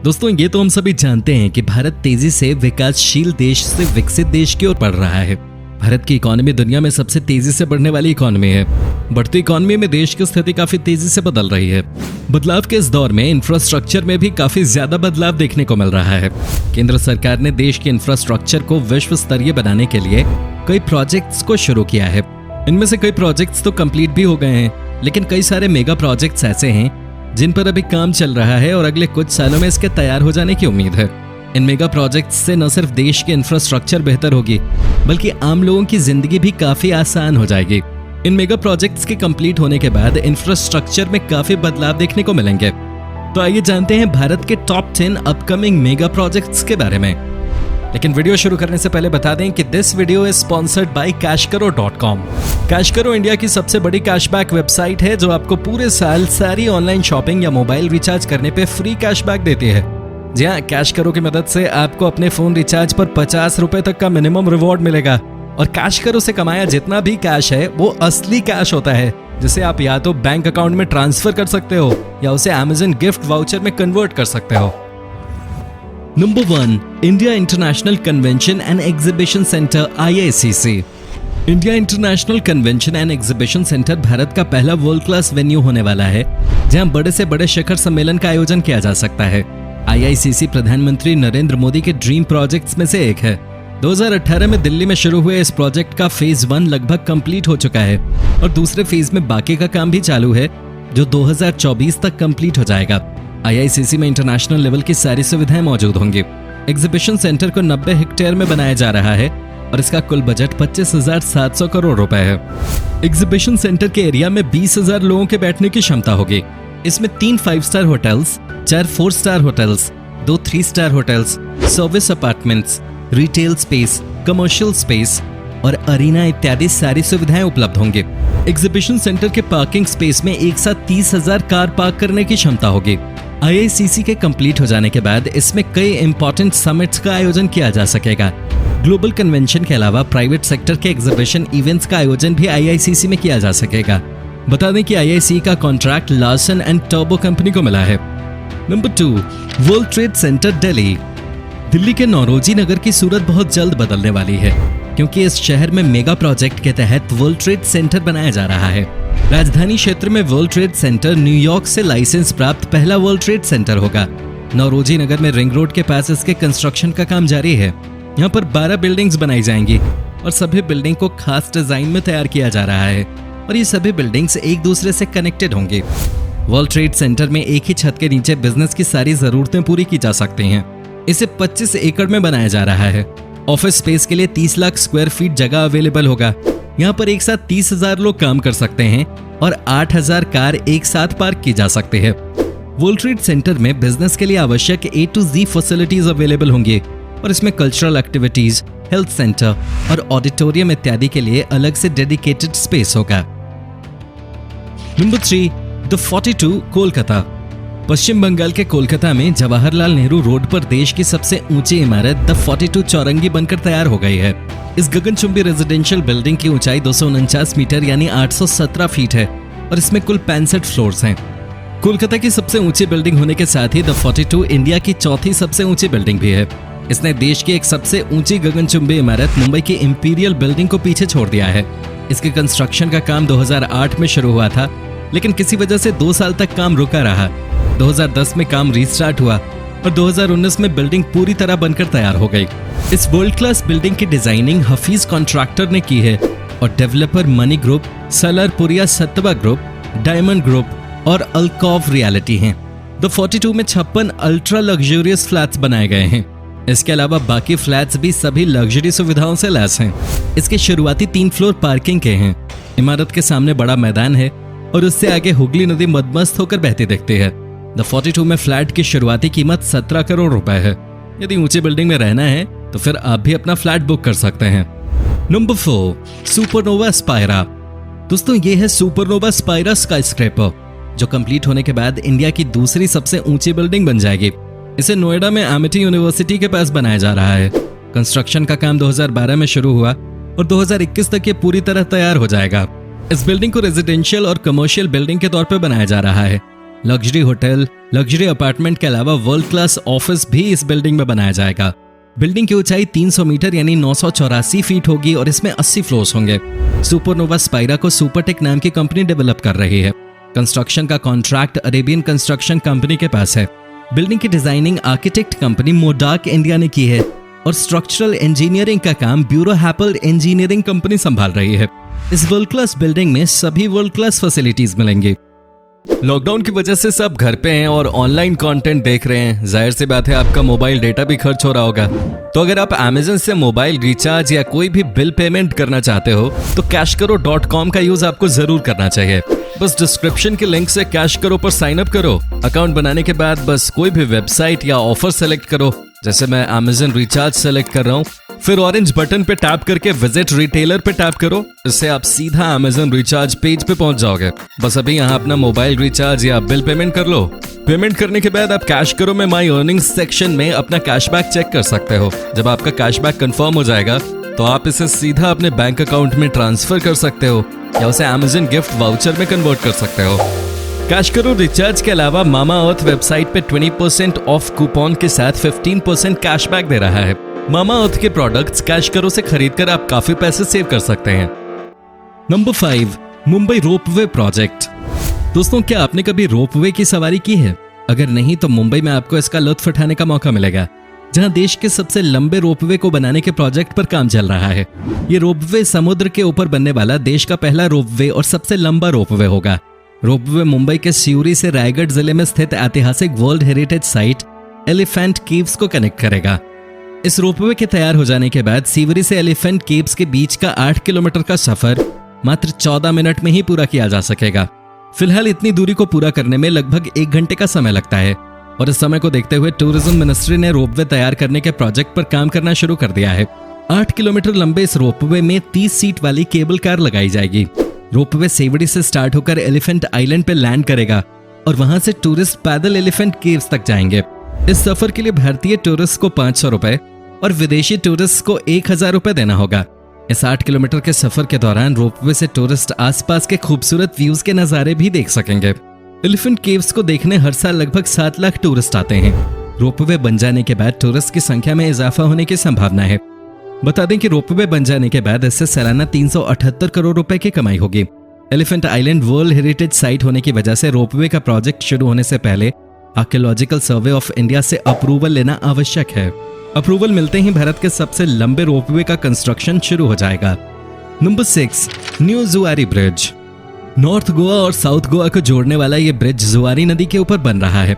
दोस्तों ये तो हम सभी जानते हैं कि भारत तेजी से विकासशील देश से विकसित देश की ओर बढ़ रहा है। भारत की इकोनॉमी दुनिया में सबसे तेजी से बढ़ने वाली इकोनॉमी है। बढ़ती इकोनॉमी में देश की स्थिति काफी तेजी से बदल रही है। बदलाव के इस दौर में इंफ्रास्ट्रक्चर में भी काफी ज्यादा बदलाव देखने को मिल रहा है। केंद्र सरकार ने देश के इंफ्रास्ट्रक्चर को विश्व स्तरीय बनाने के लिए कई प्रोजेक्ट्स को शुरू किया है। इनमें से कई प्रोजेक्ट्स तो कंप्लीट भी हो गए हैं, लेकिन कई सारे मेगा प्रोजेक्ट्स ऐसे हैं जिन पर अभी काम चल रहा है और अगले कुछ सालों में इसके तैयार हो जाने की उम्मीद है। इन मेगा प्रोजेक्ट्स से न सिर्फ देश की इंफ्रास्ट्रक्चर बेहतर होगी, बल्कि आम लोगों की जिंदगी भी काफी आसान हो जाएगी। इन मेगा प्रोजेक्ट्स के कंप्लीट होने के बाद इंफ्रास्ट्रक्चर में काफी बदलाव देखने को मिलेंगे। तो आइए जानते हैं भारत के टॉप 10 अपकमिंग मेगा प्रोजेक्ट्स के बारे में। लेकिन वीडियो शुरू करने से पहले बता दें कि this video is sponsored by cashkaro.com। CashKaro India की सबसे बड़ी कैशबैक वेबसाइट है जो आपको पूरे साल सारी ऑनलाइन शॉपिंग या मोबाइल रिचार्ज करने पे फ्री कैशबैक देती है। जी हाँ, कैशकरो की मदद से आपको अपने फोन रिचार्ज पर 50 रुपए तक का मिनिमम रिवॉर्ड मिलेगा। और कैशकरो से कमाया जितना भी कैश है वो असली कैश होता है, जिसे आप या तो बैंक अकाउंट में ट्रांसफर कर सकते हो या उसे Amazon गिफ्ट वाउचर में कन्वर्ट कर सकते हो। Number 1, India international convention and exhibition centre IICC। India international convention and exhibition centre Bharat का पहला वर्ल्ड क्लास वेन्यू होने वाला है, जहां बड़े से बड़े शिखर सम्मेलन का आयोजन किया जा सकता है। IICC प्रधानमंत्री नरेंद्र मोदी के ड्रीम प्रोजेक्ट्स में से एक है। 2018 में दिल्ली में शुरू हुए इस प्रोजेक्ट का फेज 1 लगभग कंप्लीट हो चुका है और दूसरे फेज में बाकी का काम भी चालू है, जो 2024 तक कंप्लीट हो जाएगा। IICC में इंटरनेशनल लेवल की सारी सुविधाएं मौजूद होंगी। एग्जीबिशन सेंटर को 90 हेक्टेयर में बनाया जा रहा है और इसका कुल बजट 25,700 करोड़ रुपए है। एग्जीबिशन सेंटर के एरिया में 20,000 लोगों के बैठने की क्षमता होगी। इसमें 3 5 star hotels, 4 4 star hotels, 2 3 star hotels, service apartments, retail space, commercial space और अरीना इत्यादि सारी सुविधाएं उपलब्ध होंगी। एग्जीबिशन सेंटर के पार्किंग स्पेस में एक साथ 30,000 कार पार्क करने की क्षमता होगी। IICC के कंप्लीट हो जाने के बाद इसमें कई इंपॉर्टेंट समिट्स का आयोजन किया जा सकेगा। ग्लोबल कन्वेंशन के अलावा प्राइवेट सेक्टर के एग्जीबिशन इवेंट्स का आयोजन भी IICC में किया जा सकेगा। बता दें कि IIC का contract Larsen and turbo company को मिला है। Number 2, world trade centre Delhi. Delhi के नौरोजी नगर की सूरत बहुत जल्द बदलने वाली है, क्योंकि इस शहर में मेगा प्रोजेक्ट के तहत वर्ल्ड ट्रेड सेंटर बनाया जा रहा है। राजधानी क्षेत्र में वर्ल्ड ट्रेड सेंटर न्यूयॉर्क से लाइसेंस प्राप्त पहला वर्ल्ड ट्रेड सेंटर होगा। नौरोजी नगर में रिंग रोड के पास इसके कंस्ट्रक्शन का काम जारी है। यहाँ पर 12 बिल्डिंग्स बनाई जाएंगी और सभी बिल्डिंग को खास डिजाइन में तैयार किया जा रहा है और ये सभी बिल्डिंग्स एक दूसरे से कनेक्टेड होंगी। वर्ल्ड ट्रेड सेंटर में एक ही छत के नीचे बिजनेस की सारी जरूरतें पूरी की जा सकती हैं। इसे 25 एकड़ में बनाया जा रहा है। ऑफिस स्पेस के लिए 30 लाख स्क्वायर फीट जगह अवेलेबल होगा। यहाँ पर एक साथ 30,000 लोग काम कर सकते हैं और 8,000 कार एक साथ पार्क की जा सकती है। वर्ल्ड ट्रेड सेंटर में बिजनेस के लिए आवश्यक A to Z facilities available होंगी और इसमें कल्चरल एक्टिविटीज, हेल्थ सेंटर और ऑडिटोरियम इत्यादि के लिए अलग से डेडिकेटेड स्पेस होगा। Number 3, the 42 Kolkata. पश्चिम बंगाल के कोलकाता में जवाहरलाल नेहरू रोड पर देश की सबसे ऊंची इमारत द 42 चौरंगी बनकर तैयार हो गई है। इस गगनचुंबी रेजिडेंशियल बिल्डिंग की ऊंचाई 249 मीटर यानी 817 फीट है और इसमें कुल 65 फ्लोर्स हैं। कोलकाता की सबसे ऊंची बिल्डिंग होने के साथ ही द 42 इंडिया की चौथी सबसे ऊंची बिल्डिंग भी है। इसने देश की एक सबसे ऊंची गगनचुंबी इमारत मुंबई की इंपीरियल बिल्डिंग को पीछे छोड़ दिया है। इसके कंस्ट्रक्शन का काम 2008 में शुरू हुआ था, लेकिन किसी वजह से 2 साल तक काम रुका रहा। 2010 में काम रीस्टार्ट हुआ और 2019 में बिल्डिंग पूरी तरह बनकर तैयार हो गई। इस वर्ल्ड क्लास बिल्डिंग की डिजाइनिंग हफीज कॉन्ट्रैक्टर ने की है और developer Mani group, Salarpuria Sattva group, Diamond group और अल्कॉव रियलिटी हैं। द 42 में 56 अल्ट्रा लग्जरियस फ्लैट्स बनाए गए हैं। इसके अलावा बाकी फ्लैट्स भी सभी लग्जरी सुविधाओं से लैस हैं। इसके शुरुआती 3 फ्लोर पार्किंग के हैं। इमारत के सामने बड़ा मैदान है और उससे आगे हुगली नदी मदमस्त होकर बहती दिखती है। द 42 में फ्लैट की शुरुआती कीमत 17 करोड़ रुपए है। यदि ऊंची बिल्डिंग में रहना है तो फिर आप भी अपना फ्लैट बुक कर सकते हैं। Number 4, supernova Spyra. दोस्तों ये है सुपरनोवा स्पायरा स्काईस्क्रेपर, जो कंप्लीट होने के बाद इंडिया की दूसरी सबसे ऊंची बिल्डिंग बन जाएगी। इसे नोएडा में एमिटी यूनिवर्सिटी के पास बनाया जा रहा है। कंस्ट्रक्शन का काम 2012 में शुरू हुआ और 2021 तक ये पूरी तरह तैयार हो जाएगा। इस बिल्डिंग को रेजिडेंशियल और कमर्शियल बिल्डिंग के तौर पर बनाया जा रहा है। लग्जरी होटल, लग्जरी अपार्टमेंट के अलावा वर्ल्ड क्लास ऑफिस भी इस बिल्डिंग में बनाया जाएगा। बिल्डिंग की ऊंचाई 300 मीटर यानी 984 फीट होगी और इसमें 80 फ्लोर्स होंगे। सुपरनोवा स्पाइरा को सुपरटेक नाम की कंपनी डेवलप कर रही है। कंस्ट्रक्शन का कॉन्ट्रैक्ट अरेबियन कंस्ट्रक्शन कंपनी के पास है। बिल्डिंग की डिजाइनिंग आर्किटेक्ट कंपनी मोडाक इंडिया ने की है और स्ट्रक्चरल इंजीनियरिंग का काम ब्यूरो हैपल इंजीनियरिंग कंपनी संभाल रही है। इस वर्ल्ड क्लास बिल्डिंग में सभी वर्ल्ड क्लास फैसिलिटीज मिलेंगी। लॉकडाउन की वजह से सब घर पे हैं और ऑनलाइन कंटेंट देख रहे हैं। जाहिर सी बात है आपका मोबाइल डेटा भी खर्च हो रहा होगा। तो अगर आप Amazon से मोबाइल रिचार्ज या कोई भी बिल पेमेंट करना चाहते हो तो cashkaro.com का यूज आपको जरूर करना चाहिए। बस डिस्क्रिप्शन के लिंक से कैशकरो पर साइन अप करो। अकाउंट बनाने के बाद बस कोई भी वेबसाइट या ऑफर सेलेक्ट करो। जैसे मैं Amazon रिचार्ज सेलेक्ट कर रहा हूँ, फिर ऑरेंज बटन पे टैप करके विजिट रिटेलर पे टैप करो। इससे आप सीधा Amazon रिचार्ज पेज पे पहुंच जाओगे। बस अभी यहाँ अपना मोबाइल रिचार्ज या बिल पेमेंट कर लो। पेमेंट करने के बाद आप कैशकरो में माई अर्निंग्स सेक्शन में अपना कैशबैक चेक कर सकते हो। जब आपका कैशबैक कंफर्म हो जाएगा तो आप इसे सीधा अपने बैंक अकाउंट में ट्रांसफर कर सकते हो या उसे Amazon गिफ्ट वाउचर में कन्वर्ट कर सकते हो। कैशकरो रिचार्ज के अलावा मामा अर्थ वेबसाइट पे 20% ऑफ कूपन के साथ 15% कैशबैक दे रहा है। मामा अर्थ के प्रोडक्ट्स कैशकरो से खरीदकर आप काफी पैसे सेव कर सकते हैं। Number 5, Mumbai ropeway project. दोस्तों, क्या आपने कभी रोपवे की सवारी की है? अगर नहीं तो मुंबई में आपको इसका लुत्फ उठाने का मौका मिलेगा, जहां देश के सबसे लंबे रोपवे को बनाने के प्रोजेक्ट पर काम चल रहा है। ये रोपवे समुद्र के ऊपर बनने वाला देश का पहला रोपवे और सबसे लंबा रोपवे होगा। रोपवे मुंबई के सियूरी से रायगढ़ जिले में स्थित ऐतिहासिक world heritage site elephant caves को कनेक्ट करेगा। इस रोपवे के तैयार हो जाने के बाद सिवरी से एलिफेंट केव्स के बीच का 8 किलोमीटर का सफर मात्र 14 मिनट में ही पूरा किया जा सकेगा। फिलहाल इतनी दूरी को पूरा करने में लगभग 1 घंटे का समय लगता है और इस समय को देखते हुए टूरिज्म मिनिस्ट्री ने रोपवे तैयार करने के प्रोजेक्ट पर काम करना शुरू कर दिया है। 8 किलोमीटर लंबे इस रोपवे में 30 सीट वाली केबल कार लगाई जाएगी। रोपवे सेवड़ी से स्टार्ट होकर एलिफेंट आइलैंड पे लैंड करेगा और वहां से टूरिस्ट पैदल एलिफेंट केव्स तक जाएंगे। इस सफर के लिए भारतीय टूरिस्ट को 500 रुपए और विदेशी टूरिस्ट को 1000 रुपए देना होगा। इस 8 किलोमीटर के सफर के दौरान रोपवे से टूरिस्ट आसपास के खूबसूरत व्यूज के नजारे भी देख सकेंगे। एलिफेंट केव्स को देखने हर साल लगभग 7 लाख टूरिस्ट आते हैं। रोपवे बन जाने के बाद टूरिस्ट की संख्या में इजाफा होने की संभावना है। बता दें कि रोपवे बन जाने के बाद इससे सालाना 378 करोड़ रुपए की कमाई होगी। Elephant island world heritage site होने की वजह से रोपवे का प्रोजेक्ट शुरू होने से पहले आर्कियोलॉजिकल सर्वे ऑफ इंडिया से अप्रूवल लेना आवश्यक है। अप्रूवल मिलते ही भारत के सबसे लंबे रोपवे का कंस्ट्रक्शन शुरू हो जाएगा। नंबर 6, न्यू जुआरी ब्रिज। नॉर्थ गोवा और साउथ गोवा को जोड़ने वाला ये ब्रिज जुआरी नदी के ऊपर बन रहा है।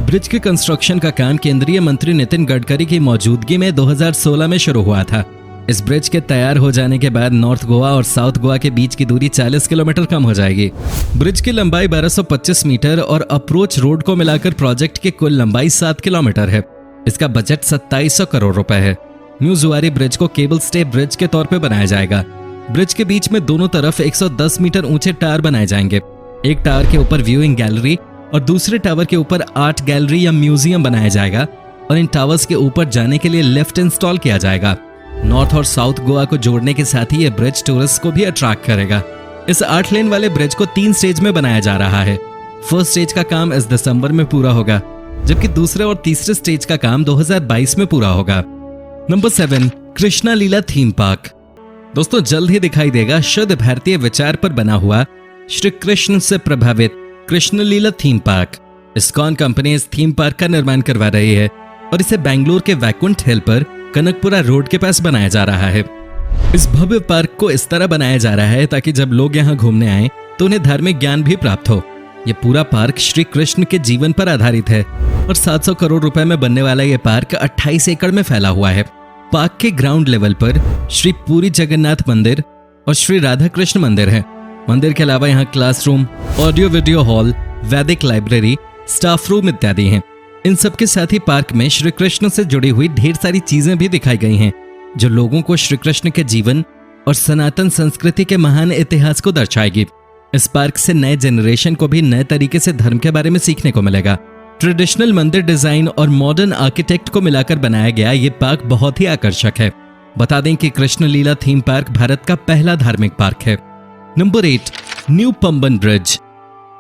ब्रिज के कंस्ट्रक्शन का काम केंद्रीय मंत्री नितिन गडकरी की मौजूदगी में 2016 में शुरू हुआ था। इस ब्रिज के तैयार हो जाने के बाद नॉर्थ गोवा और साउथ गोवा के बीच की दूरी 40 किलोमीटर कम हो जाएगी। ब्रिज की लंबाई 1225 मीटर और अप्रोच रोड को मिलाकर प्रोजेक्ट की कुल लंबाई 7 किलोमीटर है। इसका बजट 2700 करोड़ रुपए है। न्यू जुआरी ब्रिज को केबल स्टे ब्रिज के तौर पर बनाया जाएगा। ब्रिज के बीच में दोनों तरफ 110 मीटर ऊंचे टावर बनाए जाएंगे। एक टावर के ऊपर व्यूइंग गैलरी और दूसरे टावर के ऊपर आर्ट गैलरी या म्यूजियम बनाया जाएगा और इन टावर्स के ऊपर जाने के लिए लिफ्ट इंस्टॉल किया जाएगा। नॉर्थ और साउथ गोवा को जोड़ने के साथ ही यह ब्रिज टूरिस्ट को भी अट्रैक्ट करेगा। इस 8 लेन वाले ब्रिज को 3 स्टेज में बनाया जा रहा है। फर्स्ट स्टेज का काम इस दिसंबर में पूरा होगा, जबकि दूसरे और तीसरे स्टेज का काम 2022 में पूरा होगा। नंबर 7, कृष्णा लीला थीम पार्क। दोस्तों, जल्द ही दिखाई देगा शुद्ध भारतीय विचार पर बना हुआ श्री कृष्ण से प्रभावित कृष्ण लीला थीम पार्क। इस्कॉन कंपनी इस थीम पार्क का निर्माण करवा रही है और इसे बेंगलुरु के वैकुंठ हिल पर कनकपुरा रोड के पास बनाया जा रहा है। इस भव्य पार्क को इस तरह बनाया जा रहा है ताकि जब लोग यहाँ घूमने आए तो उन्हें धार्मिक ज्ञान भी प्राप्त हो। यह पूरा पार्क श्री कृष्ण के जीवन पर आधारित है और 700 करोड़ रुपए में बनने वाला यह पार्क 28 एकड़ में फैला हुआ है। पार्क के ग्राउंड लेवल पर श्री पुरी जगन्नाथ मंदिर और श्री राधा कृष्ण मंदिर है। मंदिर के अलावा यहाँ क्लासरूम, ऑडियो वीडियो हॉल, वैदिक लाइब्रेरी, स्टाफ रूम इत्यादि हैं। इन सब के साथ ही पार्क में श्री कृष्ण से जुड़ी हुई ढेर सारी चीजें भी दिखाई गई हैं, जो लोगों को श्री कृष्ण के जीवन और सनातन संस्कृति के महान इतिहास को दर्शाएगी। इस पार्क से नए जनरेशन को भी नए तरीके से धर्म के बारे में सीखने को मिलेगा। ट्रेडिशनल मंदिर डिजाइन और मॉडर्न आर्किटेक्ट को मिलाकर बनाया गया ये पार्क बहुत ही आकर्षक है। बता दें कि कृष्ण लीला थीम पार्क भारत का पहला धार्मिक पार्क है। Number 8, new Pamban bridge.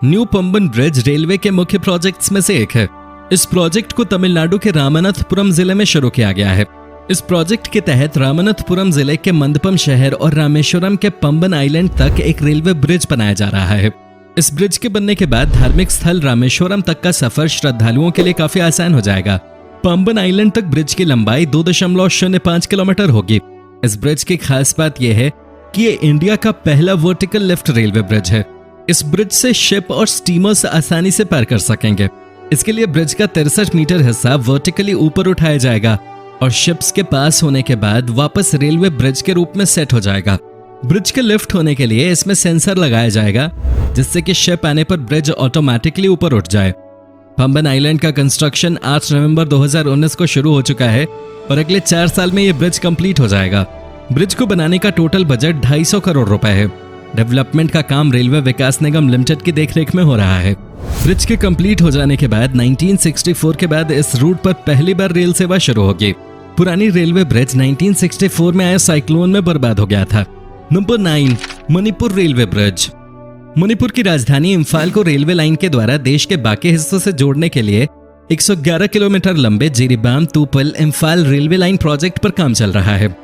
New Pamban bridge railway के मुख्य प्रोजेक्ट्स में से एक है। इस प्रोजेक्ट को तमिलनाडु के रामनाथपुरम जिले में शुरू किया गया है। इस प्रोजेक्ट के तहत रामनाथपुरम जिले के मंदपम शहर और रामेश्वरम के पंबन आइलैंड तक एक रेलवे ब्रिज बनाया जा रहा है। इस ब्रिज के बनने के बाद धार्मिक स्थल रामेश्वरम तक का सफर श्रद्धालुओं के लिए काफी आसान हो जाएगा। पंबन आइलैंड तक ब्रिज की लंबाई 2.05 किलोमीटर होगी। इस ब्रिज की खास बात यह है कि ये इंडिया का पहला वर्टिकल लिफ्ट रेलवे ब्रिज है। इस ब्रिज से शिप और स्टीमर्स आसानी से पार कर सकेंगे। इसके लिए ब्रिज का 63 मीटर हिस्सा वर्टिकली ऊपर उठाया जाएगा और शिप्स के पास होने के बाद वापस रेलवे ब्रिज के रूप में सेट हो जाएगा। ब्रिज के लिफ्ट होने के लिए इसमें सेंसर लगाया जाएगा, जिससे कि शिप आने पर ब्रिज ऑटोमेटिकली ऊपर उठ जाए। पंबन आइलैंड का कंस्ट्रक्शन 8 नवंबर 2019 को शुरू हो चुका है और अगले 4 साल में यह ब्रिज कंप्लीट हो जाएगा। ब्रिज को बनाने का टोटल बजट 250 करोड़ रुपए है। डेवलपमेंट का काम रेलवे विकास निगम लिमिटेड की देखरेख में हो रहा है। ब्रिज के कंप्लीट हो जाने के बाद 1964 के बाद इस रूट पर पहली बार रेल सेवा शुरू होगी। पुरानी रेलवे ब्रिज 1964 में आए साइक्लोन में बर्बाद हो गया था। Number 9, Manipur railway bridge. Manipur की राजधानी इम्फाल को रेलवे लाइन के द्वारा देश के बाकी हिस्सों से जोड़ने के लिए 111 किलोमीटर लंबे Jiribam Tupul Imphal railway line project पर काम चल रहा है।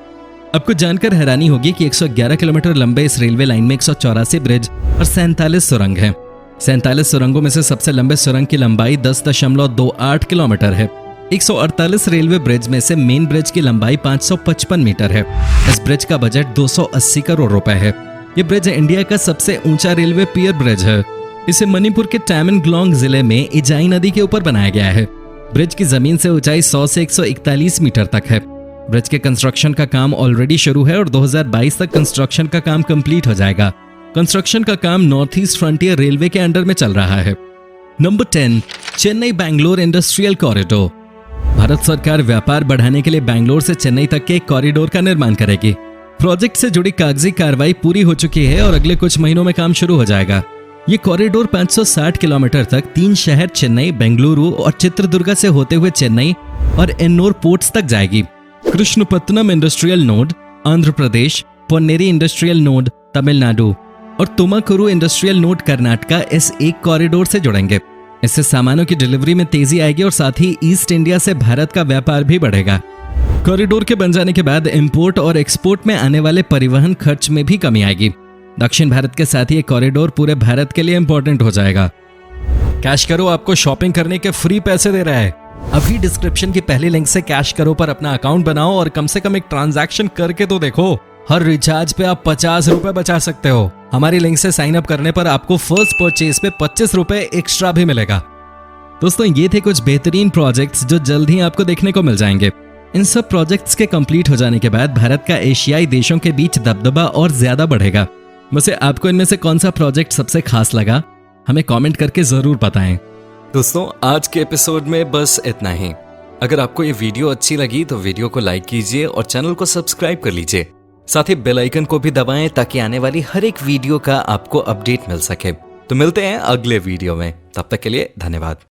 आपको जानकर हैरानी होगी कि 111 किलोमीटर लंबे इस रेलवे लाइन में 184 ब्रिज और 47 सुरंग हैं। 47 सुरंगों में से सबसे लंबे सुरंग की लंबाई 10.28 किलोमीटर है। 148 रेलवे ब्रिज में से मेन ब्रिज की लंबाई 555 मीटर है। इस ब्रिज का बजट 280 करोड़ रुपए है। ये ब्रिज इंडिया का सबसे ऊंचा रेलवे पियर ब्रिज है। इसे मणिपुर के टैमेंगलोंग जिले में इजाई नदी के ऊपर बनाया गया है। ब्रिज की जमीन से ऊंचाई 100 से 141 मीटर तक है। ब्रिज के कंस्ट्रक्शन का काम ऑलरेडी शुरू है और 2022 तक कंस्ट्रक्शन का काम कंप्लीट हो जाएगा। कंस्ट्रक्शन का काम नॉर्थ ईस्ट फ्रंटियर रेलवे के अंडर में चल रहा है। Number 10, Chennai Bangalore industrial corridor. Bharat सरकार व्यापार बढ़ाने के लिए बैंगलोर से चेन्नई तक के एक कॉरिडोर का निर्माण करेगी। प्रोजेक्ट से जुड़ी कागजी कार्रवाई पूरी हो चुकी है और अगले कुछ महीनों में काम शुरू हो जाएगा। ये कॉरिडोर 560 किलोमीटर तक 3 शहर चेन्नई, बेंगलुरु और चित्रदुर्गा से होते हुए चेन्नई और एन्नोर पोर्ट्स तक जाएगी। Krishnapatnam industrial node Andhra Pradesh, Ponneri industrial node Tamil Nadu और तुमाकुरु इंडस्ट्रियल नोड कर्नाटका इस एक कॉरिडोर से जुड़ेंगे। इससे सामानों की डिलीवरी में तेजी आएगी और साथ ही ईस्ट इंडिया से भारत का व्यापार भी बढ़ेगा। कॉरिडोर के बन जाने के बाद इंपोर्ट और एक्सपोर्ट में आने वाले परिवहन खर्च में भी कमी आएगी। दक्षिण भारत के साथ ही ये कॉरिडोर पूरे भारत के लिए इंपॉर्टेंट हो जाएगा। कैश करो आपको शॉपिंग करने के फ्री पैसे दे रहा है। अभी डिस्क्रिप्शन की पहली लिंक से कैश करो पर अपना अकाउंट बनाओ और कम से कम एक ट्रांजैक्शन करके तो देखो। हर रिचार्ज पे आप 50 रुपए बचा सकते हो। हमारी लिंक से साइन अप करने पर आपको फर्स्ट परचेज पे 25 रुपए एक्स्ट्रा भी मिलेगा। दोस्तों, ये थे कुछ बेहतरीन प्रोजेक्ट्स जो जल्द ही आपको देखने को मिल जाएंगे। इन सब प्रोजेक्ट्स के कंप्लीट हो जाने के बाद भारत का एशियाई देशों के बीच दबदबा और ज्यादा बढ़ेगा। वैसे आपको इनमें से कौन सा प्रोजेक्ट सबसे खास लगा, हमें कमेंट करके जरूर बताएं। दोस्तों, आज के एपिसोड में बस इतना ही। अगर आपको ये वीडियो अच्छी लगी तो वीडियो को लाइक कीजिए और चैनल को सब्सक्राइब कर लीजिए। साथ ही बेल आइकन को भी दबाएं ताकि आने वाली हर एक वीडियो का आपको अपडेट मिल सके। तो मिलते हैं अगले वीडियो में, तब तक के लिए धन्यवाद।